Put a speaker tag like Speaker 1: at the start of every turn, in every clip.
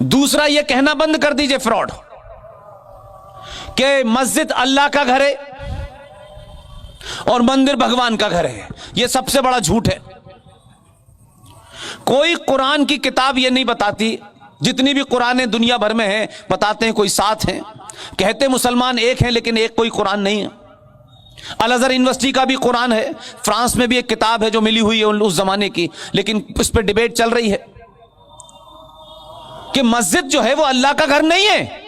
Speaker 1: दूसरा, यह कहना बंद कर दीजिए फ्रॉड कि मस्जिद अल्लाह का घर है और मंदिर भगवान का घर है। यह सबसे बड़ा झूठ है। कोई कुरान की किताब यह नहीं बताती, जितनी भी कुरानें दुनिया भर में हैं बताते हैं कोई 7 हैं, कहते मुसलमान एक हैं लेकिन एक कोई कुरान नहीं है। अल अज़हर यूनिवर्सिटी का भी कुरान है, फ्रांस में भी एक किताब है जो मिली हुई है उस जमाने की, लेकिन इस पर डिबेट चल रही है कि मस्जिद जो है वो अल्लाह का घर नहीं है।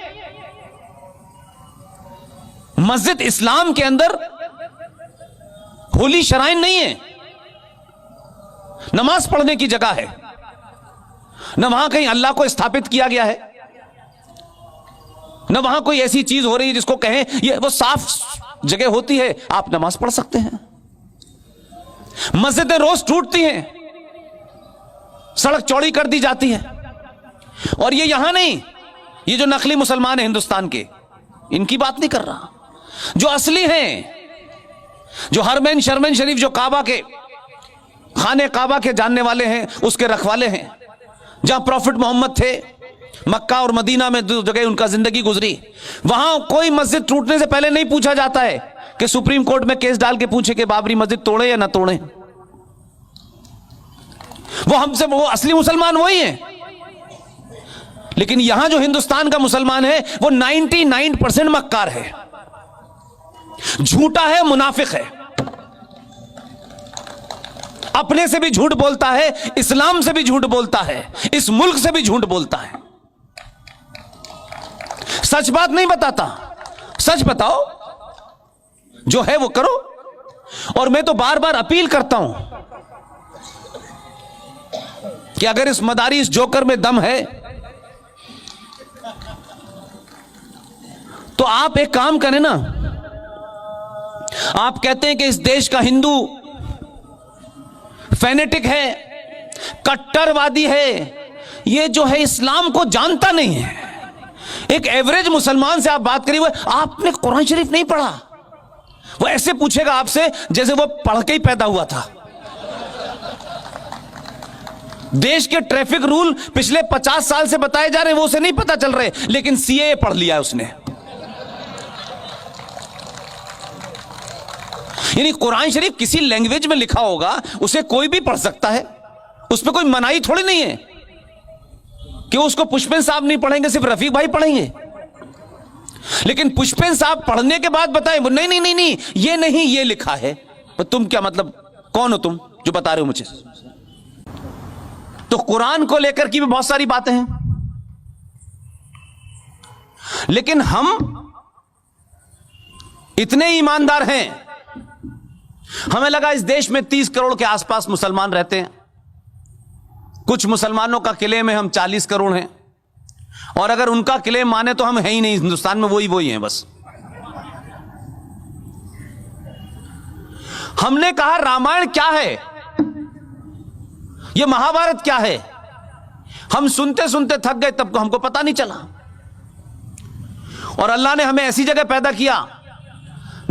Speaker 1: मस्जिद इस्लाम के अंदर होली शराइन नहीं है, नमाज पढ़ने की जगह है, न वहां कहीं अल्लाह को स्थापित किया गया है, न वहां कोई ऐसी चीज हो रही है जिसको कहें ये वो साफ जगह होती है, आप नमाज पढ़ सकते हैं। मस्जिदें रोज टूटती हैं, सड़क चौड़ी कर दी जाती है। और ये यहां नहीं, ये जो नकली मुसलमान हैं हिंदुस्तान के, इनकी बात नहीं कर रहा। जो असली हैं, जो हरमैन शर्मैन शरीफ, जो काबा के खाने काबा के जानने वाले हैं, उसके रखवाले हैं, जहां प्रॉफिट मोहम्मद थे, मक्का और मदीना में 2 जगह उनका जिंदगी गुजरी, वहां कोई मस्जिद टूटने से पहले नहीं पूछा जाता है कि सुप्रीम कोर्ट में केस डाल के पूछे कि बाबरी मस्जिद तोड़े या ना तोड़े। वो हमसे, वो असली मुसलमान वही हैं। लेकिन यहां जो हिंदुस्तान का मुसलमान है वो 99% मक्कार है, झूठा है, मुनाफिक है, अपने से भी झूठ बोलता है, इस्लाम से भी झूठ बोलता है, इस मुल्क से भी झूठ बोलता है, सच बात नहीं बताता। सच बताओ, जो है वो करो। और मैं तो बार बार अपील करता हूं कि अगर इस मदारी, इस जोकर में दम है तो आप एक काम करें ना। आप कहते हैं कि इस देश का हिंदू फेनेटिक है, कट्टरवादी है, ये जो है इस्लाम को जानता नहीं है। एक एवरेज मुसलमान से आप बात करिए, आपने कुरान शरीफ नहीं पढ़ा, वो ऐसे पूछेगा आपसे जैसे वो पढ़ के ही पैदा हुआ था। देश के ट्रैफिक रूल पिछले 50 साल से बताए जा रहे हैं, वो उसे नहीं पता चल रहे, लेकिन सीएए पढ़ लिया है उसने। यानी कुरान शरीफ किसी लैंग्वेज में लिखा होगा, उसे कोई भी पढ़ सकता है, उस पर कोई मनाही थोड़ी नहीं है कि उसको पुष्पेन साहब नहीं पढ़ेंगे, सिर्फ रफीक भाई पढ़ेंगे। लेकिन पुष्पेन साहब पढ़ने के बाद बताएं नहीं नहीं नहीं नहीं ये नहीं, ये लिखा है। तो तुम क्या मतलब, कौन हो तुम जो बता रहे हो मुझे? तो कुरान को लेकर की भी बहुत सारी बातें हैं, लेकिन हम इतने ईमानदार हैं, हमें लगा इस देश में 30 करोड़ के आसपास मुसलमान रहते हैं, कुछ मुसलमानों का क्लेम है हम 40 करोड़ हैं, और अगर उनका क्लेम माने तो हम है ही नहीं हिंदुस्तान में, वही हैं बस। हमने कहा रामायण क्या है, यह महाभारत क्या है, हम सुनते सुनते थक गए, तब हमको पता नहीं चला। और अल्लाह ने हमें ऐसी जगह पैदा किया,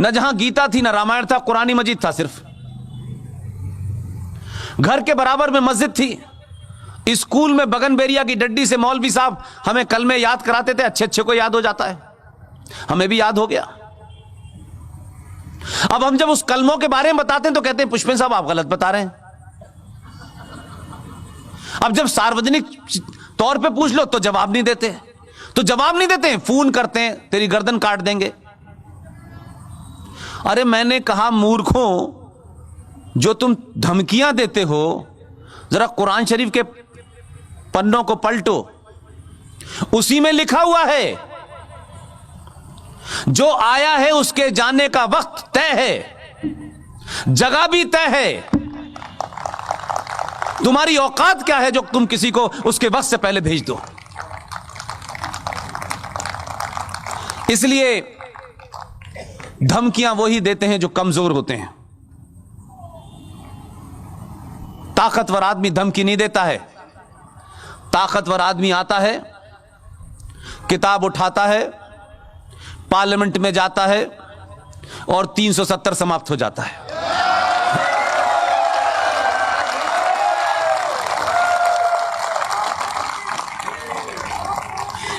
Speaker 1: न जहां गीता थी, न रामायण था, कुरानी मजीद था सिर्फ। घर के बराबर में मस्जिद थी, स्कूल में बगनबेरिया की डड्डी से मौलवी साहब हमें कलमे याद कराते थे, अच्छे अच्छे को याद हो जाता है, हमें भी याद हो गया। अब हम जब उस कलमों के बारे में बताते हैं तो कहते हैं पुष्पेन साहब आप गलत बता रहे हैं। अब जब सार्वजनिक तौर पे पूछ लो तो जवाब नहीं देते, फोन करते हैं तेरी गर्दन काट देंगे। अरे मैंने कहा मूर्खों, जो तुम धमकियां देते हो, जरा कुरान शरीफ के पन्नों को पलटो, उसी में लिखा हुआ है जो आया है उसके जाने का वक्त तय है, जगह भी तय है। तुम्हारी औकात क्या है जो तुम किसी को उसके वक्त से पहले भेज दो? इसलिए धमकियां वही देते हैं जो कमजोर होते हैं। ताकतवर आदमी धमकी नहीं देता है, ताकतवर आदमी आता है, किताब उठाता है, पार्लियामेंट में जाता है और 370 समाप्त हो जाता है।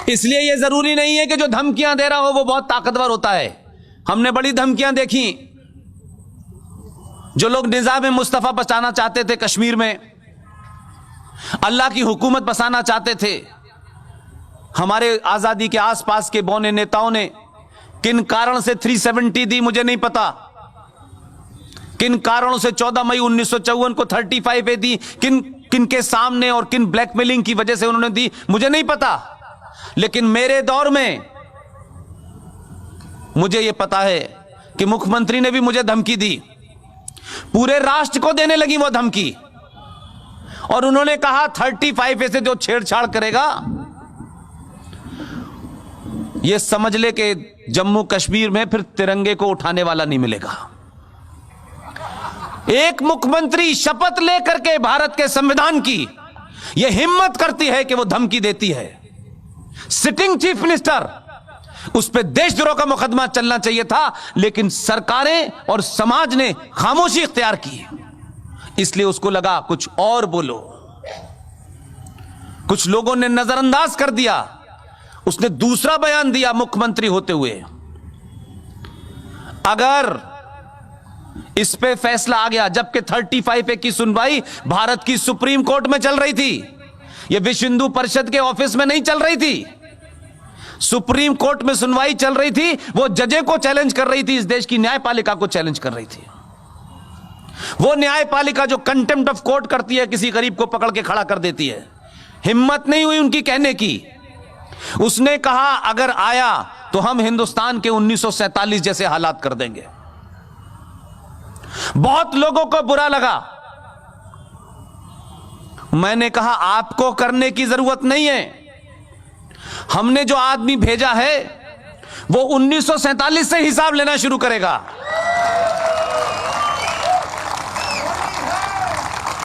Speaker 1: इसलिए यह जरूरी नहीं है कि जो धमकियां दे रहा हो वो बहुत ताकतवर होता है। हमने बड़ी धमकियां देखी। जो लोग निजाम मुस्तफा बचाना चाहते थे कश्मीर में, अल्लाह की हुकूमत बसाना चाहते थे, हमारे आजादी के आसपास के बौने नेताओं ने किन कारण से 370 दी मुझे नहीं पता, किन कारणों से 14 मई 1954 को 35 दी, किन के सामने और किन ब्लैकमेलिंग की वजह से उन्होंने दी मुझे नहीं पता। लेकिन मेरे दौर में मुझे यह पता है कि मुख्यमंत्री ने भी मुझे धमकी दी, पूरे राष्ट्र को देने लगी वो धमकी, और उन्होंने कहा 35 से जो छेड़छाड़ करेगा ये समझ ले कि जम्मू कश्मीर में फिर तिरंगे को उठाने वाला नहीं मिलेगा। एक मुख्यमंत्री शपथ लेकर के भारत के संविधान की यह हिम्मत करती है कि वो धमकी देती है। सिटिंग चीफ मिनिस्टर, उस पर देशद्रोह का मुकदमा चलना चाहिए था, लेकिन सरकारें और समाज ने खामोशी इख्तियार की, इसलिए उसको लगा कुछ और बोलो। कुछ लोगों ने नजरअंदाज कर दिया, उसने दूसरा बयान दिया मुख्यमंत्री होते हुए। अगर इस पे फैसला आ गया, जबकि 35A की सुनवाई भारत की सुप्रीम कोर्ट में चल रही थी, यह विश्व हिंदू परिषद के ऑफिस में नहीं चल रही थी, सुप्रीम कोर्ट में सुनवाई चल रही थी। वो जजे को चैलेंज कर रही थी, इस देश की न्यायपालिका को चैलेंज कर रही थी। वो न्यायपालिका जो कंटेम्प्ट ऑफ कोर्ट करती है, किसी गरीब को पकड़ के खड़ा कर देती है। हिम्मत नहीं हुई उनकी कहने की। उसने कहा अगर आया तो हम हिंदुस्तान के 1947 जैसे हालात कर देंगे। बहुत लोगों को बुरा लगा। मैंने कहा आपको करने की जरूरत नहीं है, हमने जो आदमी भेजा है वो 1947 से हिसाब लेना शुरू करेगा।